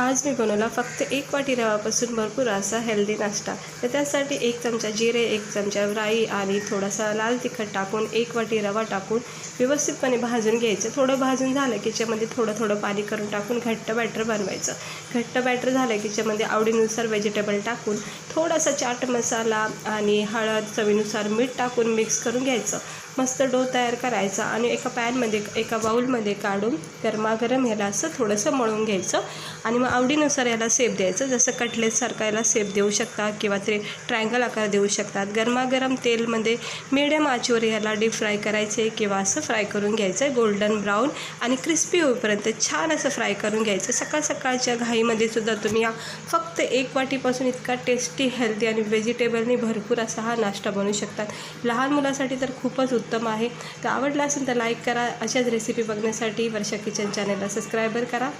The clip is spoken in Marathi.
आज मी बनवला फक्त 1 वाटी रवापासून भरपूर असा हेल्दी नाश्ता। तर त्यासाठी 1 चमचा जिरे, 1 चमचा राई आणि थोडासा लाल तिखट टाकून 1 वाटी रवा टाकून व्यवस्थितपणे भाजून घ्यायचं। थोडं भाजून झालं की त्याच्यामध्ये थोडं पाणी करून टाकून घट्ट बॅटर बनवायचं। घट्ट बॅटर झालं की त्याच्यामध्ये आवडीनुसार व्हेजिटेबल टाकून थोडासा चाट मसाला आणि हळद, चवीनुसार मीठ टाकून मिक्स करून घ्यायचं। मस्त डो तयार करायचा आणि एका बाउलमध्ये काढून गरमागरम ह्याला असं थोडंसं मळून घ्यायचं आणि मग आवडीनुसार याला शेप द्यायचं। जसं कटलेटसारखा याला शेप देऊ शकता किंवा ते ट्रायंगल आकार देऊ शकतात। गरमागरम तेलमध्ये मीडियम आचेवर याला डीप फ्राय करायचे किंवा असं फ्राय करून घ्यायचं आहे। गोल्डन ब्राऊन आणि क्रिस्पी होईपर्यंत छान असं फ्राय करून घ्यायचं। सकाळच्या घाईमध्ये सुद्धा तुम्ही फक्त 1 वाटीपासून इतका टेस्टी, हेल्दी आणि व्हेजिटेबलनी भरपूर असा हा नाश्ता बनवू शकतात। लहान मुलासाठी तर खूपच उत्तम आहे। तर आवडला असेल तर लाईक करा। अशाच रेसिपी बघण्यासाठी वर्षा किचन चॅनलला सबस्क्राईब करा।